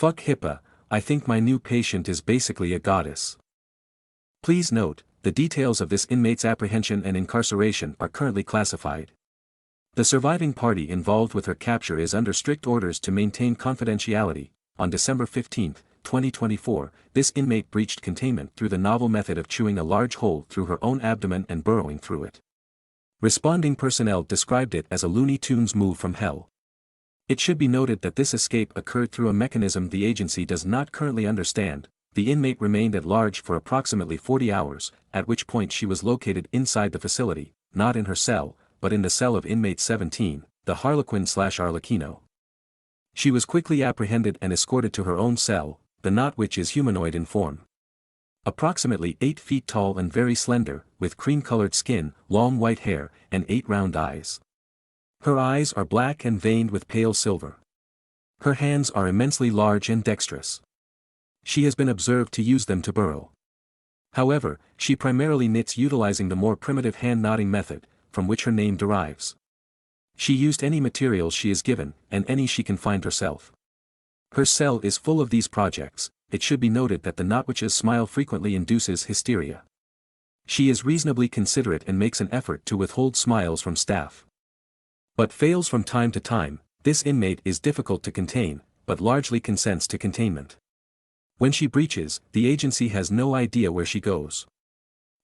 Fuck HIPAA, I think my new patient is basically a goddess. Please note, the details of this inmate's apprehension and incarceration are currently classified. The surviving party involved with her capture is under strict orders to maintain confidentiality. On December 15, 2024, this inmate breached containment through the novel method of chewing a large hole through her own abdomen and burrowing through it. Responding personnel described it as a Looney Tunes move from hell. It should be noted that this escape occurred through a mechanism the agency does not currently understand. The inmate remained at large for approximately 40 hours, at which point she was located inside the facility, not in her cell, but in the cell of inmate 17, the Harlequin/Arlecchino. She was quickly apprehended and escorted to her own cell, the knot which is humanoid in form. Approximately 8 feet tall and very slender, with cream-colored skin, long white hair, and 8 round eyes. Her eyes are black and veined with pale silver. Her hands are immensely large and dexterous. She has been observed to use them to burrow. However, she primarily knits utilizing the more primitive hand-knotting method, from which her name derives. She used any materials she is given, and any she can find herself. Her cell is full of these projects. It should be noted that the knotwitch's smile frequently induces hysteria. She is reasonably considerate and makes an effort to withhold smiles from staff. But fails from time to time. This inmate is difficult to contain, but largely consents to containment. When she breaches, the agency has no idea where she goes.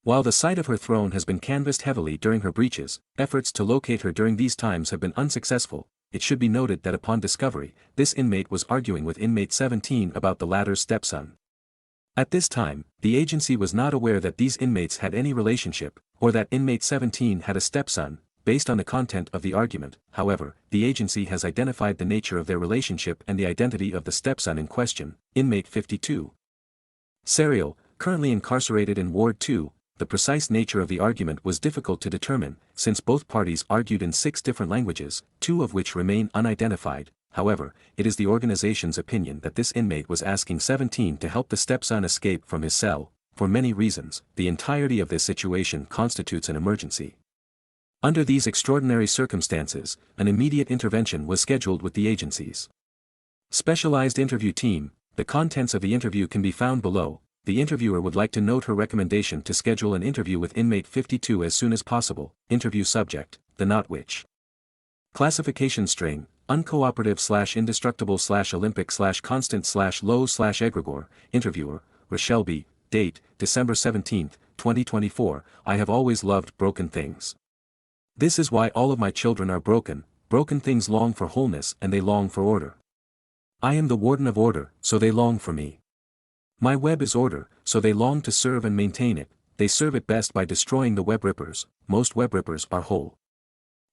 While the site of her throne has been canvassed heavily during her breaches, efforts to locate her during these times have been unsuccessful. It should be noted that upon discovery, this inmate was arguing with inmate 17 about the latter's stepson. At this time, the agency was not aware that these inmates had any relationship, or that inmate 17 had a stepson. Based on the content of the argument, however, the agency has identified the nature of their relationship and the identity of the stepson in question, inmate 52. Serial, currently incarcerated in Ward 2, the precise nature of the argument was difficult to determine, since both parties argued in 6 different languages, 2 of which remain unidentified. However, it is the organization's opinion that this inmate was asking 17 to help the stepson escape from his cell. For many reasons, the entirety of this situation constitutes an emergency. Under these extraordinary circumstances, an immediate intervention was scheduled with the agency's specialized interview team. The contents of the interview can be found below. The interviewer would like to note her recommendation to schedule an interview with inmate 52 as soon as possible. Interview subject, the Knotwitch. Classification string, uncooperative/indestructible/Olympic/constant/low/egregore. Interviewer, Rochelle B. Date, December 17, 2024. I have always loved broken things. This is why all of my children are broken. Broken things long for wholeness and they long for order. I am the warden of order, so they long for me. My web is order, so they long to serve and maintain it. They serve it best by destroying the web rippers. Most web rippers are whole.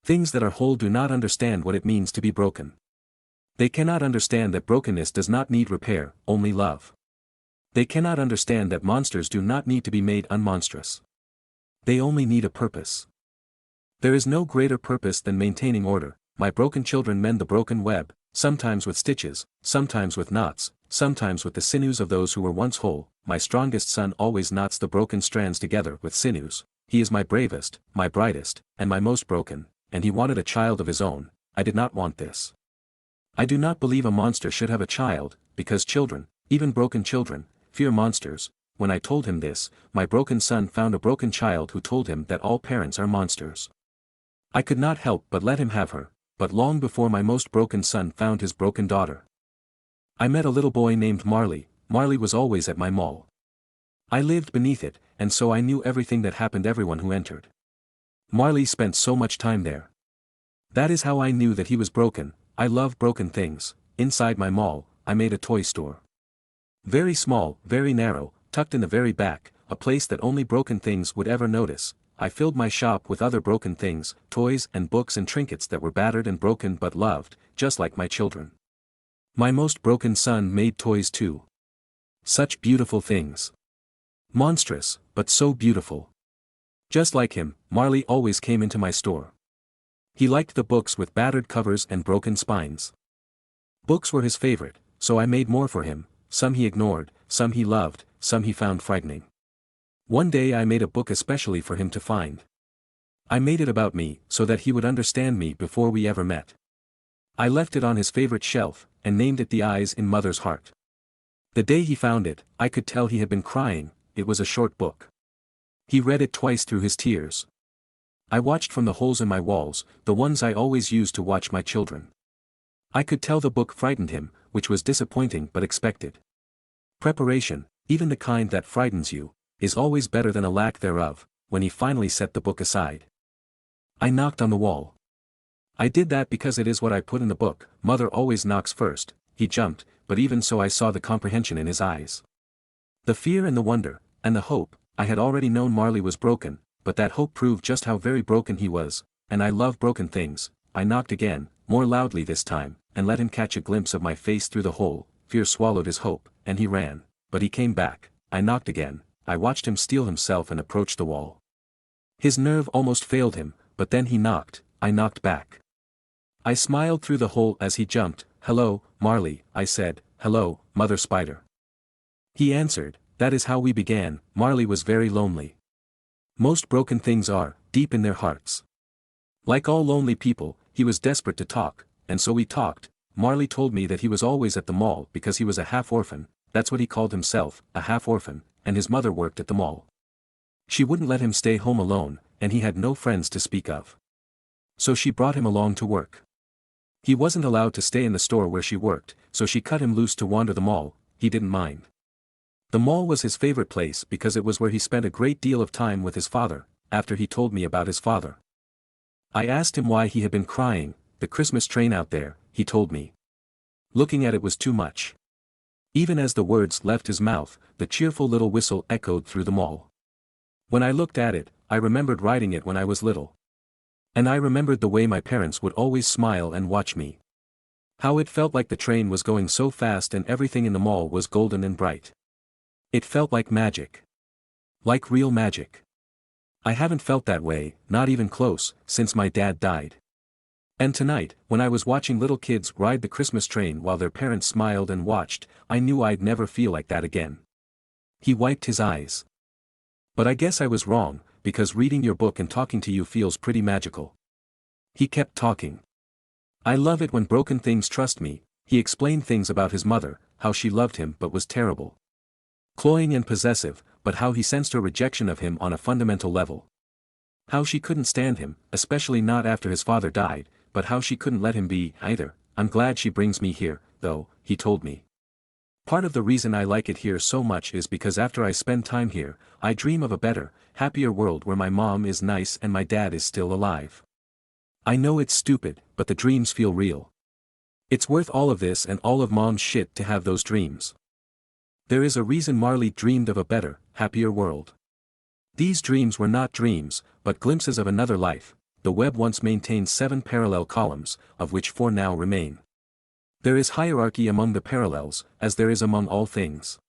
Things that are whole do not understand what it means to be broken. They cannot understand that brokenness does not need repair, only love. They cannot understand that monsters do not need to be made unmonstrous. They only need a purpose. There is no greater purpose than maintaining order. My broken children mend the broken web, sometimes with stitches, sometimes with knots, sometimes with the sinews of those who were once whole. My strongest son always knots the broken strands together with sinews. He is my bravest, my brightest, and my most broken, and he wanted a child of his own. I did not want this. I do not believe a monster should have a child, because children, even broken children, fear monsters. When I told him this, my broken son found a broken child who told him that all parents are monsters. I could not help but let him have her, but long before my most broken son found his broken daughter. I met a little boy named Marley. Marley was always at my mall. I lived beneath it, and so I knew everything that happened to everyone who entered. Marley spent so much time there. That is how I knew that he was broken. I love broken things. Inside my mall, I made a toy store. Very small, very narrow, tucked in the very back, a place that only broken things would ever notice. I filled my shop with other broken things, toys and books and trinkets that were battered and broken but loved, just like my children. My most broken son made toys too. Such beautiful things. Monstrous, but so beautiful. Just like him, Marley always came into my store. He liked the books with battered covers and broken spines. Books were his favorite, so I made more for him. Some he ignored, some he loved, some he found frightening. One day I made a book especially for him to find. I made it about me, so that he would understand me before we ever met. I left it on his favorite shelf, and named it The Eyes in Mother's Heart. The day he found it, I could tell he had been crying. It was a short book. He read it twice through his tears. I watched from the holes in my walls, the ones I always used to watch my children. I could tell the book frightened him, which was disappointing but expected. Preparation, even the kind that frightens you, is always better than a lack thereof. When he finally set the book aside, I knocked on the wall. I did that because it is what I put in the book. Mother always knocks first. He jumped, but even so I saw the comprehension in his eyes. The fear and the wonder, and the hope. I had already known Marley was broken, but that hope proved just how very broken he was, and I love broken things. I knocked again, more loudly this time, and let him catch a glimpse of my face through the hole. Fear swallowed his hope, and he ran, but he came back. I knocked again. I watched him steel himself and approach the wall. His nerve almost failed him, but then he knocked. I knocked back. I smiled through the hole as he jumped. "Hello, Marley," I said. "Hello, Mother Spider." He answered. That is how we began. Marley was very lonely. Most broken things are, deep in their hearts. Like all lonely people, he was desperate to talk, and so we talked. Marley told me that he was always at the mall because he was a half-orphan. That's what he called himself, a half-orphan, and his mother worked at the mall. She wouldn't let him stay home alone, and he had no friends to speak of. So she brought him along to work. He wasn't allowed to stay in the store where she worked, so she cut him loose to wander the mall. He didn't mind. The mall was his favorite place because it was where he spent a great deal of time with his father. After he told me about his father, I asked him why he had been crying. The Christmas train out there, he told me. Looking at it was too much. Even as the words left his mouth, the cheerful little whistle echoed through the mall. When I looked at it, I remembered riding it when I was little. And I remembered the way my parents would always smile and watch me. How it felt like the train was going so fast and everything in the mall was golden and bright. It felt like magic. Like real magic. I haven't felt that way, not even close, since my dad died. And tonight, when I was watching little kids ride the Christmas train while their parents smiled and watched, I knew I'd never feel like that again. He wiped his eyes. But I guess I was wrong, because reading your book and talking to you feels pretty magical. He kept talking. I love it when broken things trust me. He explained things about his mother, how she loved him but was terrible. Cloying and possessive, but how he sensed her rejection of him on a fundamental level. How she couldn't stand him, especially not after his father died, but how she couldn't let him be, either. I'm glad she brings me here, though, he told me. Part of the reason I like it here so much is because after I spend time here, I dream of a better, happier world where my mom is nice and my dad is still alive. I know it's stupid, but the dreams feel real. It's worth all of this and all of mom's shit to have those dreams. There is a reason Marley dreamed of a better, happier world. These dreams were not dreams, but glimpses of another life. The web once maintained 7 parallel columns, of which 4 now remain. There is hierarchy among the parallels, as there is among all things.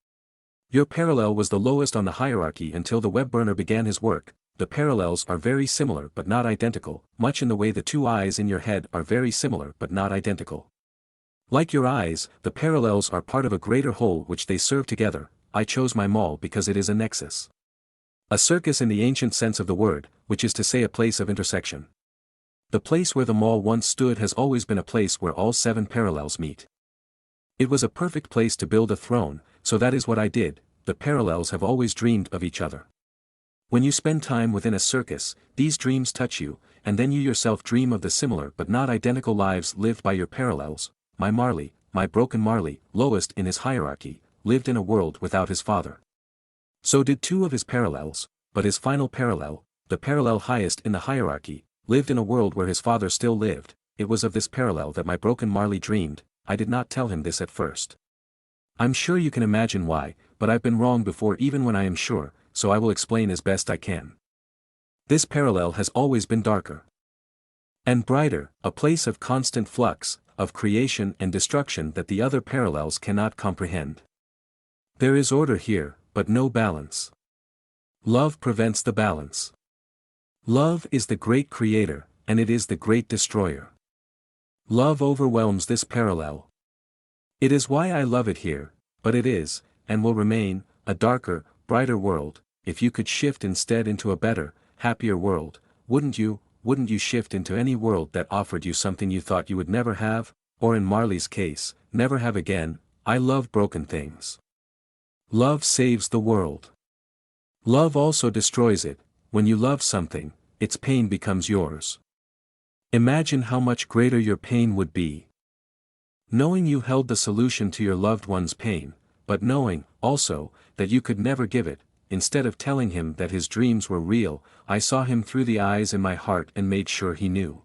Your parallel was the lowest on the hierarchy until the web burner began his work. The parallels are very similar but not identical, much in the way the 2 eyes in your head are very similar but not identical. Like your eyes, the parallels are part of a greater whole which they serve together. I chose my mall because it is a nexus. A circus in the ancient sense of the word, which is to say a place of intersection. The place where the mall once stood has always been a place where all 7 parallels meet. It was a perfect place to build a throne, so that is what I did. The parallels have always dreamed of each other. When you spend time within a circus, these dreams touch you, and then you yourself dream of the similar but not identical lives lived by your parallels. My Marley, my broken Marley, lowest in his hierarchy, lived in a world without his father. So did 2 of his parallels, but his final parallel, the parallel highest in the hierarchy, lived in a world where his father still lived. It was of this parallel that my broken Marley dreamed. I did not tell him this at first. I'm sure you can imagine why, but I've been wrong before even when I am sure, so I will explain as best I can. This parallel has always been darker and brighter, a place of constant flux, of creation and destruction that the other parallels cannot comprehend. There is order here, but no balance. Love prevents the balance. Love is the great creator, and it is the great destroyer. Love overwhelms this parallel. It is why I love it here, but it is, and will remain, a darker, brighter world. If you could shift instead into a better, happier world, wouldn't you, wouldn't you shift into any world that offered you something you thought you would never have, or in Marley's case, never have again? I love broken things. Love saves the world. Love also destroys it. When you love something, its pain becomes yours. Imagine how much greater your pain would be. Knowing you held the solution to your loved one's pain, but knowing, also, that you could never give it. Instead of telling him that his dreams were real, I saw him through the eyes in my heart and made sure he knew.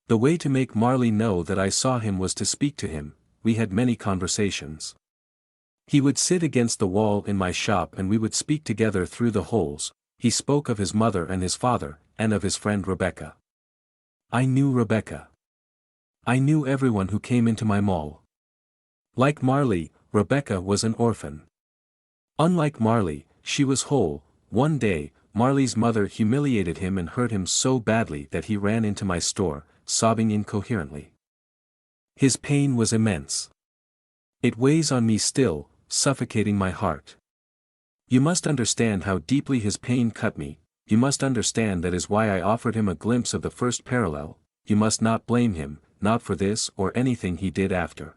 The way to make Marley know that I saw him was to speak to him. We had many conversations. He would sit against the wall in my shop and we would speak together through the holes. He spoke of his mother and his father, and of his friend Rebecca. I knew Rebecca. I knew everyone who came into my mall. Like Marley, Rebecca was an orphan. Unlike Marley, she was whole. One day, Marley's mother humiliated him and hurt him so badly that he ran into my store, sobbing incoherently. His pain was immense. It weighs on me still, suffocating my heart. You must understand how deeply his pain cut me. You must understand that is why I offered him a glimpse of the first parallel. You must not blame him, not for this or anything he did after.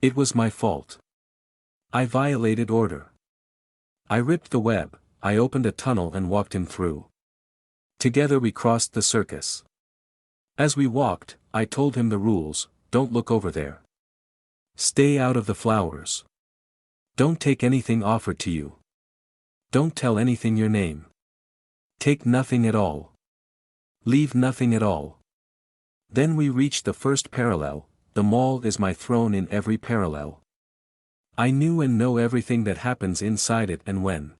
It was my fault. I violated order. I ripped the web, I opened a tunnel and walked him through. Together we crossed the circus. As we walked, I told him the rules: don't look over there. Stay out of the flowers. Don't take anything offered to you. Don't tell anything your name. Take nothing at all. Leave nothing at all. Then we reached the first parallel. The mall is my throne in every parallel. I knew and know everything that happens inside it and when.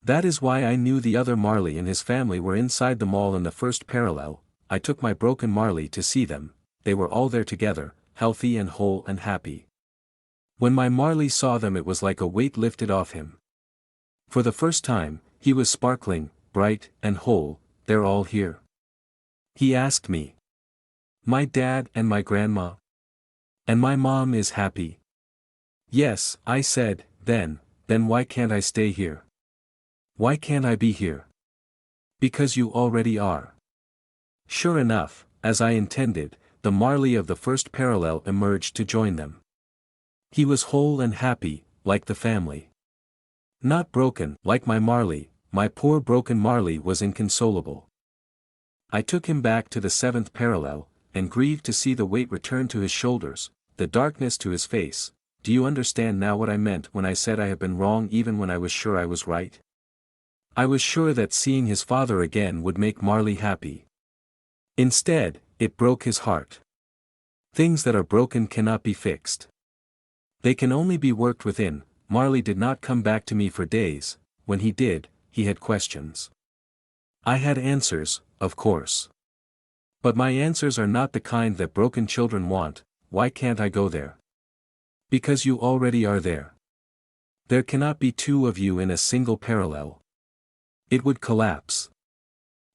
That is why I knew the other Marley and his family were inside the mall in the first parallel. I took my broken Marley to see them. They were all there together, healthy and whole and happy. When my Marley saw them, it was like a weight lifted off him. For the first time, he was sparkling, bright and whole. They're all here. He asked me. My dad and my grandma? And my mom is happy? Yes, I said. Then why can't I stay here? Why can't I be here? Because you already are. Sure enough, as I intended, the Marley of the first parallel emerged to join them. He was whole and happy, like the family. Not broken, like my Marley. My poor broken Marley was inconsolable. I took him back to the seventh parallel, and grieved to see the weight return to his shoulders, the darkness to his face. Do you understand now what I meant when I said I have been wrong even when I was sure I was right? I was sure that seeing his father again would make Marley happy. Instead, it broke his heart. Things that are broken cannot be fixed. They can only be worked within. Marley did not come back to me for days. When he did, he had questions. I had answers, of course. But my answers are not the kind that broken children want. Why can't I go there? Because you already are there. There cannot be two of you in a single parallel. It would collapse.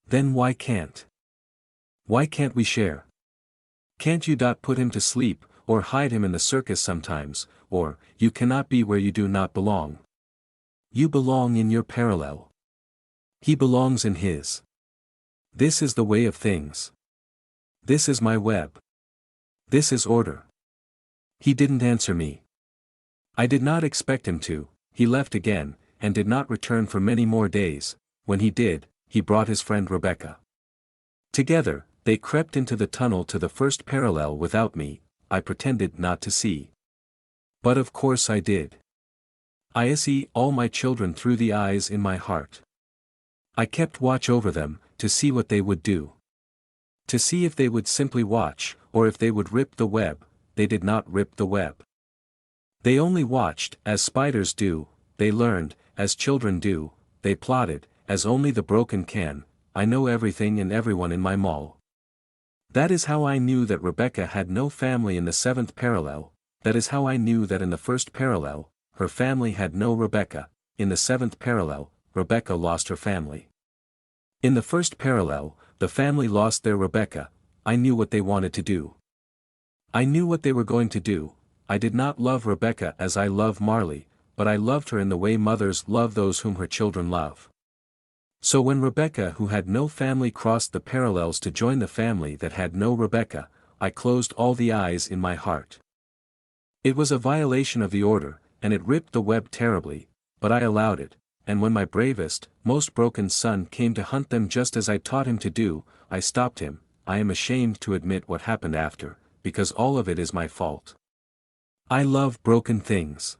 Then why can't? Why can't we share? Can't you put him to sleep, or hide him in the circus sometimes, or, you cannot be where you do not belong. You belong in your parallel. He belongs in his. This is the way of things. This is my web. This is order. He didn't answer me. I did not expect him to. He left again, and did not return for many more days. When he did, he brought his friend Rebecca. Together, they crept into the tunnel to the first parallel without me. I pretended not to see. But of course I did. I see all my children through the eyes in my heart. I kept watch over them, to see what they would do. To see if they would simply watch, or if they would rip the web. They did not rip the web. They only watched, as spiders do. They learned, as children do. They plotted, as only the broken can. I know everything and everyone in my mall. That is how I knew that Rebecca had no family in the seventh parallel. That is how I knew that in the first parallel, her family had no Rebecca. In the seventh parallel, Rebecca lost her family. In the first parallel, the family lost their Rebecca. I knew what they wanted to do. I knew what they were going to do. I did not love Rebecca as I love Marley, but I loved her in the way mothers love those whom her children love. So when Rebecca who had no family crossed the parallels to join the family that had no Rebecca, I closed all the eyes in my heart. It was a violation of the order, and it ripped the web terribly, but I allowed it, and when my bravest, most broken son came to hunt them just as I taught him to do, I stopped him. I am ashamed to admit what happened after, because all of it is my fault. I love broken things.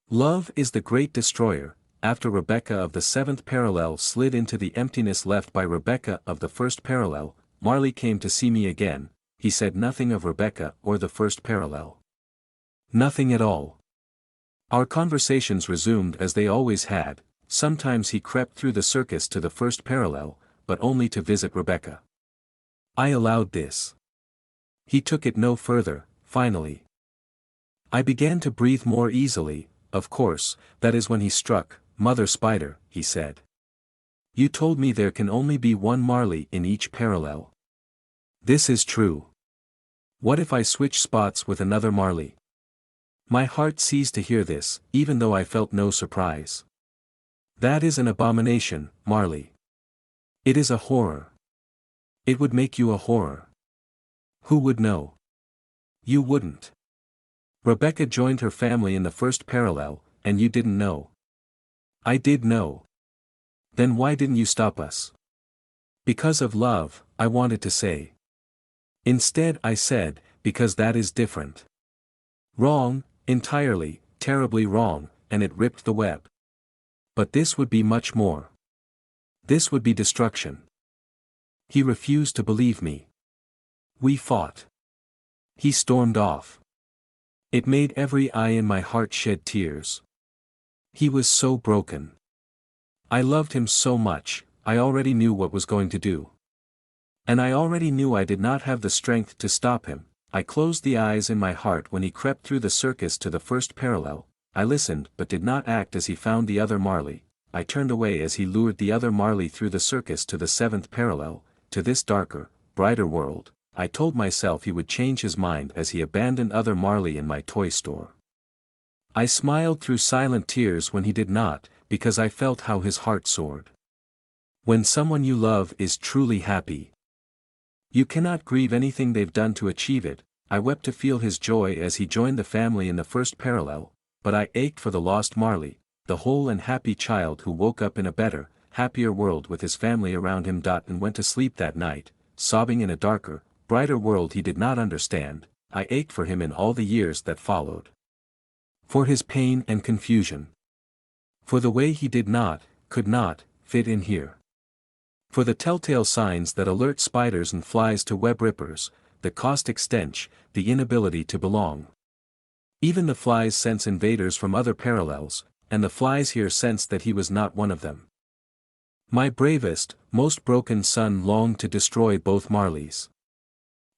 Love is the great destroyer. After Rebecca of the seventh parallel slid into the emptiness left by Rebecca of the first parallel, Marley came to see me again. He said nothing of Rebecca or the first parallel. Nothing at all. Our conversations resumed as they always had. Sometimes he crept through the circus to the first parallel, but only to visit Rebecca. I allowed this. He took it no further, finally. I began to breathe more easily, of course, that is when he struck. Mother Spider, he said. You told me there can only be one Marley in each parallel. This is true. What if I switch spots with another Marley? My heart ceased to hear this, even though I felt no surprise. That is an abomination, Marley. It is a horror. It would make you a horror. Who would know? You wouldn't. Rebecca joined her family in the first parallel, and you didn't know. I did know. Then why didn't you stop us? Because of love, I wanted to say. Instead I said, because that is different. Wrong, entirely, terribly wrong, and it ripped the web. But this would be much more. This would be destruction. He refused to believe me. We fought. He stormed off. It made every eye in my heart shed tears. He was so broken. I loved him so much, I already knew what was going to do. And I already knew I did not have the strength to stop him. I closed the eyes in my heart when he crept through the circus to the first parallel. I listened but did not act as he found the other Marley. I turned away as he lured the other Marley through the circus to the seventh parallel, to this darker, brighter world. I told myself he would change his mind as he abandoned other Marley in my toy store. I smiled through silent tears when he did not, because I felt how his heart soared. When someone you love is truly happy, you cannot grieve anything they've done to achieve it. I wept to feel his joy as he joined the family in the first parallel, but I ached for the lost Marley, the whole and happy child who woke up in a better, happier world with his family around him. And went to sleep that night, sobbing in a darker, brighter world he did not understand. I ached for him in all the years that followed. For his pain and confusion. For the way he did not, could not, fit in here. For the telltale signs that alert spiders and flies to web rippers, the caustic stench, the inability to belong. Even the flies sense invaders from other parallels, and the flies here sensed that he was not one of them. My bravest, most broken son longed to destroy both Marleys.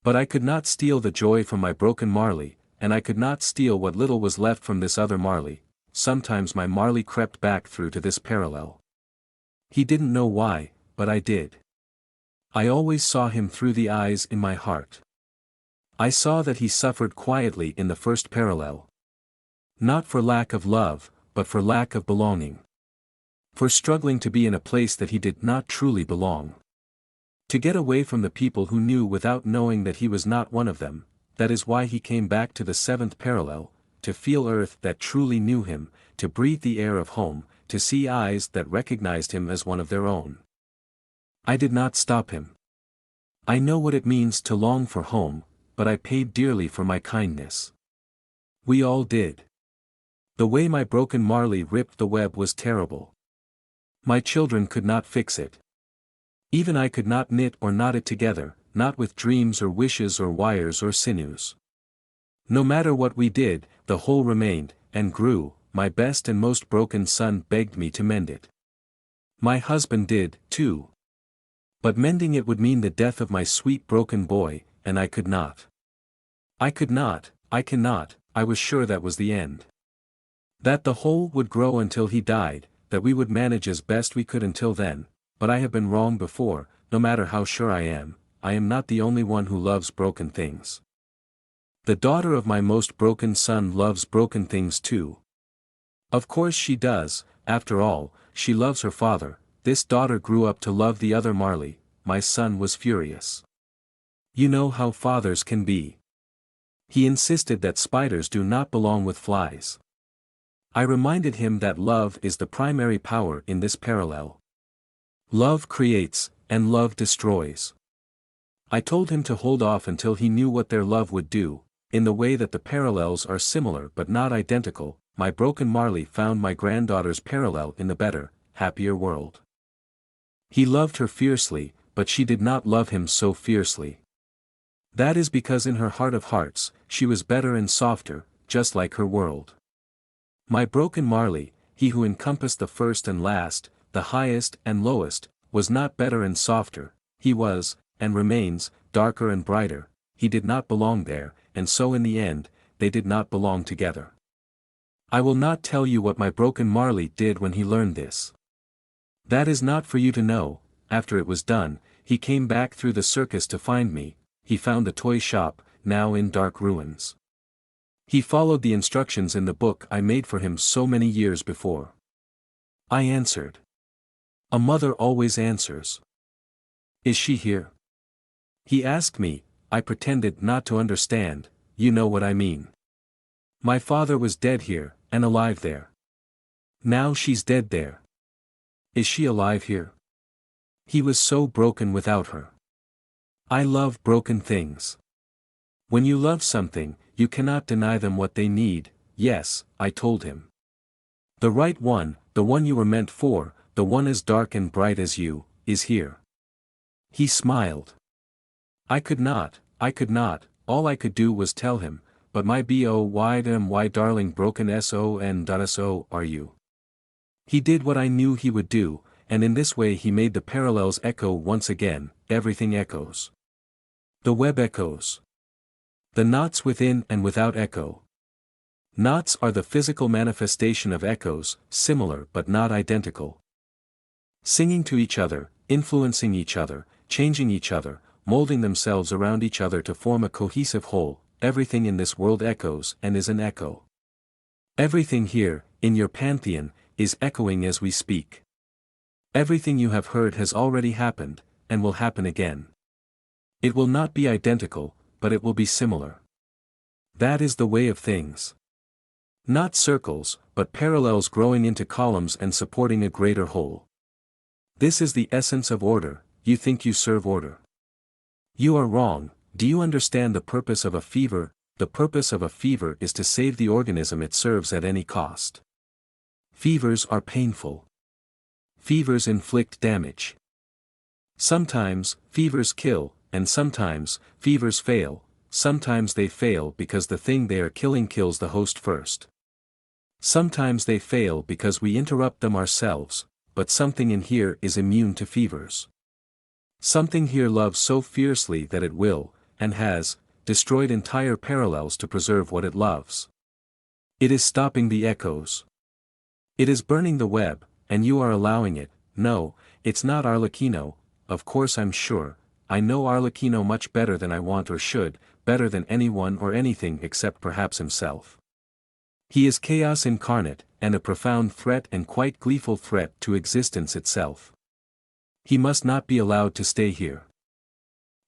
But I could not steal the joy from my broken Marley, and I could not steal what little was left from this other Marley. Sometimes my Marley crept back through to this parallel. He didn't know why, but I did. I always saw him through the eyes in my heart. I saw that he suffered quietly in the first parallel. Not for lack of love, but for lack of belonging. For struggling to be in a place that he did not truly belong. To get away from the people who knew without knowing that he was not one of them. That is why he came back to the seventh parallel, to feel earth that truly knew him, to breathe the air of home, to see eyes that recognized him as one of their own. I did not stop him. I know what it means to long for home, but I paid dearly for my kindness. We all did. The way my broken Marley ripped the web was terrible. My children could not fix it. Even I could not knit or knot it together, not with dreams or wishes or wires or sinews. No matter what we did, the whole remained, and grew. My best and most broken son begged me to mend it. My husband did, too. But mending it would mean the death of my sweet broken boy, and I could not. I cannot, I was sure that was the end. That the whole would grow until he died, that we would manage as best we could until then, but I have been wrong before. No matter how sure I am not the only one who loves broken things. The daughter of my most broken son loves broken things too. Of course she does, after all, she loves her father. this daughter grew up to love the other Marley. My son was furious. You know how fathers can be. He insisted that spiders do not belong with flies. I reminded him that love is the primary power in this parallel. Love creates, and love destroys. I told him to hold off until he knew what their love would do. In the way that the parallels are similar but not identical, my broken Marley found my granddaughter's parallel in the better, happier world. He loved her fiercely, but she did not love him so fiercely. That is because in her heart of hearts, she was better and softer, just like her world. My broken Marley, he who encompassed the first and last, the highest and lowest, was not better and softer, he was, and remains, darker and brighter. He did not belong there, and so in the end, they did not belong together. I will not tell you what my broken Marley did when he learned this. That is not for you to know. After it was done, he came back through the circus to find me. He found the toy shop, now in dark ruins. He followed the instructions in the book I made for him so many years before. I answered. A mother always answers. Is she here? He asked me. I pretended not to understand. You know what I mean. My father was dead here, and alive there. Now she's dead there. Is she alive here? He was so broken without her. I love broken things. When you love something, you cannot deny them what they need. Yes, I told him. The right one, the one you were meant for, the one as dark and bright as you, is here. He smiled. I could not, all I could do was tell him, but my boy darling broken son are you. He did what I knew he would do, and in this way he made the parallels echo once again. Everything echoes. The web echoes. The knots within and without echo. Knots are the physical manifestation of echoes, similar but not identical. Singing to each other, influencing each other, changing each other, molding themselves around each other to form a cohesive whole. Everything in this world echoes and is an echo. Everything here, in your pantheon, is echoing as we speak. Everything you have heard has already happened, and will happen again. It will not be identical, but it will be similar. That is the way of things. Not circles, but parallels growing into columns and supporting a greater whole. This is the essence of order. You think you serve order. You are wrong. Do you understand the purpose of a fever? The purpose of a fever is to save the organism it serves at any cost. Fevers are painful. Fevers inflict damage. Sometimes, fevers kill, and sometimes, fevers fail. Sometimes they fail because the thing they are killing kills the host first. Sometimes they fail because we interrupt them ourselves, but something in here is immune to fevers. Something here loves so fiercely that it will, and has, destroyed entire parallels to preserve what it loves. It is stopping the echoes. It is burning the web, and you are allowing it. No, it's not Arlecchino. Of course I'm sure, I know Arlecchino much better than I want or should, better than anyone or anything except perhaps himself. He is chaos incarnate, and a profound threat and quite gleeful threat to existence itself. He must not be allowed to stay here.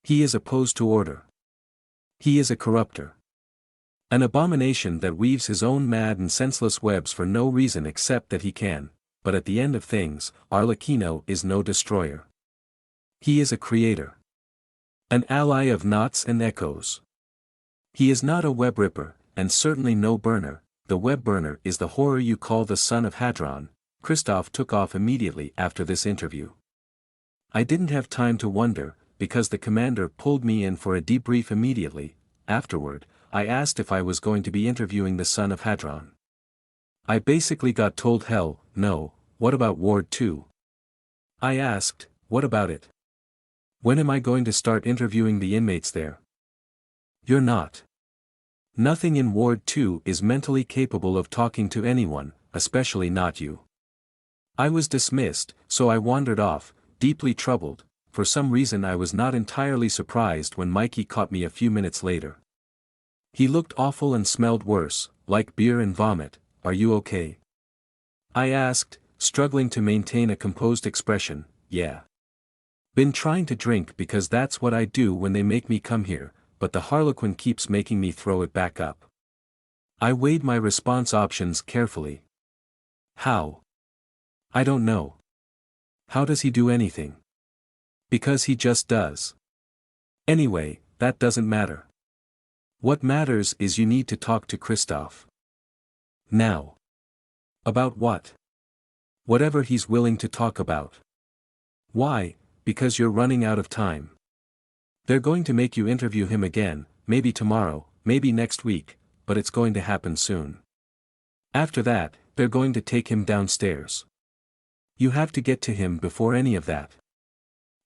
He is opposed to order. He is a corrupter. An abomination that weaves his own mad and senseless webs for no reason except that he can, but at the end of things, Arlecchino is no destroyer. He is a creator. An ally of knots and echoes. He is not a web ripper, and certainly no burner. The web burner is the horror you call the son of Hadron. Christoph took off immediately after this interview. I didn't have time to wonder, because the commander pulled me in for a debrief immediately. Afterward, I asked if I was going to be interviewing the son of Hadron. I basically got told hell, no. What about Ward 2? I asked, what about it? When am I going to start interviewing the inmates there? You're not. Nothing in Ward 2 is mentally capable of talking to anyone, especially not you. I was dismissed, so I wandered off, deeply troubled. For some reason I was not entirely surprised when Mikey caught me a few minutes later. He looked awful and smelled worse, like beer and vomit. Are you okay? I asked, struggling to maintain a composed expression. Yeah. Been trying to drink because that's what I do when they make me come here, but the Harlequin keeps making me throw it back up. I weighed my response options carefully. How? I don't know. How does he do anything? Because he just does. Anyway, that doesn't matter. What matters is you need to talk to Christoph. Now. About what? Whatever he's willing to talk about. Why? Because you're running out of time. They're going to make you interview him again, maybe tomorrow, maybe next week, but it's going to happen soon. After that, they're going to take him downstairs. You have to get to him before any of that.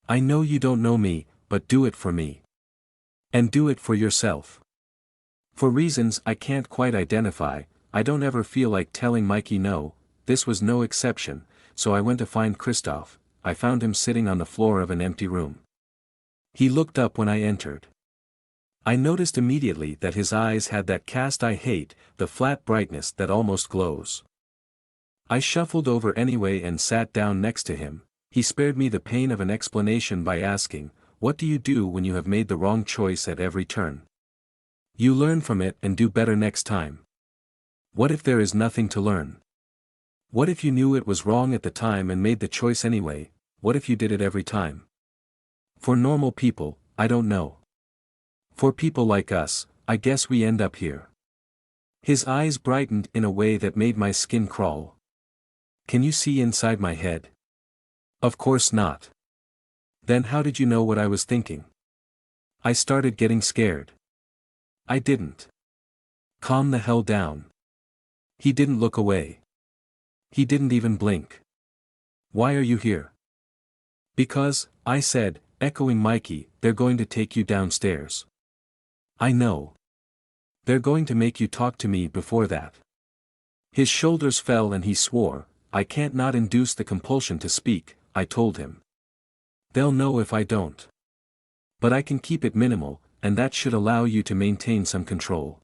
I know you don't know me, but do it for me. And do it for yourself. For reasons I can't quite identify, I don't ever feel like telling Mikey no. This was no exception, so I went to find Christoph. I found him sitting on the floor of an empty room. He looked up when I entered. I noticed immediately that his eyes had that cast I hate, the flat brightness that almost glows. I shuffled over anyway and sat down next to him. He spared me the pain of an explanation by asking, "What do you do when you have made the wrong choice at every turn?" You learn from it and do better next time. What if there is nothing to learn? What if you knew it was wrong at the time and made the choice anyway? What if you did it every time? For normal people, I don't know. For people like us, I guess we end up here. His eyes brightened in a way that made my skin crawl. Can you see inside my head? Of course not. Then how did you know what I was thinking? I started getting scared. I didn't. Calm the hell down. He didn't look away. He didn't even blink. Why are you here? Because, I said, echoing Mikey, they're going to take you downstairs. I know. They're going to make you talk to me before that. His shoulders fell and he swore, I can't not induce the compulsion to speak, I told him. They'll know if I don't. But I can keep it minimal, and that should allow you to maintain some control.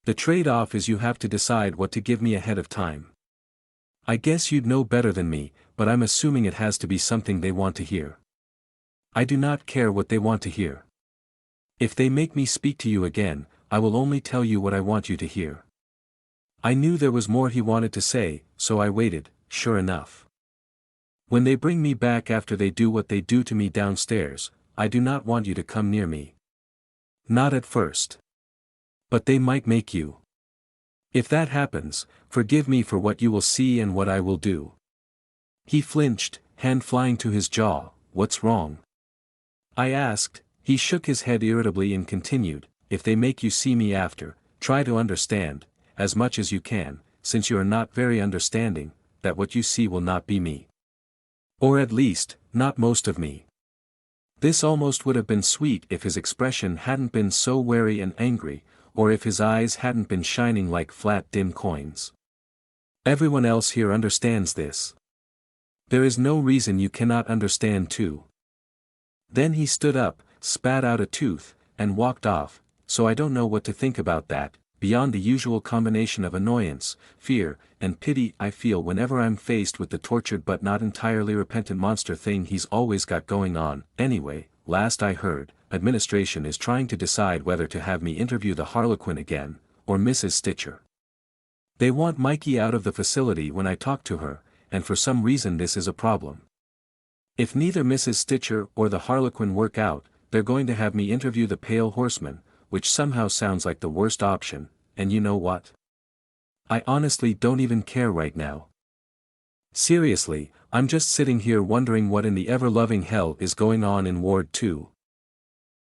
The trade-off is you have to decide what to give me ahead of time. I guess you'd know better than me, but I'm assuming it has to be something they want to hear. I do not care what they want to hear. If they make me speak to you again, I will only tell you what I want you to hear. I knew there was more he wanted to say, so I waited, sure enough. When they bring me back after they do what they do to me downstairs, I do not want you to come near me. Not at first. But they might make you. If that happens, forgive me for what you will see and what I will do. He flinched, hand flying to his jaw. What's wrong? I asked. He shook his head irritably and continued, if they make you see me after, try to understand, as much as you can, since you are not very understanding, that what you see will not be me. Or at least, not most of me. This almost would have been sweet if his expression hadn't been so wary and angry, or if his eyes hadn't been shining like flat dim coins. Everyone else here understands this. There is no reason you cannot understand too. Then he stood up, spat out a tooth, and walked off, so I don't know what to think about that, beyond the usual combination of annoyance, fear, and pity I feel whenever I'm faced with the tortured but not entirely repentant monster thing he's always got going on. Anyway, last I heard, administration is trying to decide whether to have me interview the Harlequin again, or Mrs. Stitcher. They want Mikey out of the facility when I talk to her, and for some reason this is a problem. If neither Mrs. Stitcher or the Harlequin work out, they're going to have me interview the Pale Horseman, which somehow sounds like the worst option, and you know what? I honestly don't even care right now. Seriously, I'm just sitting here wondering what in the ever-loving hell is going on in Ward 2.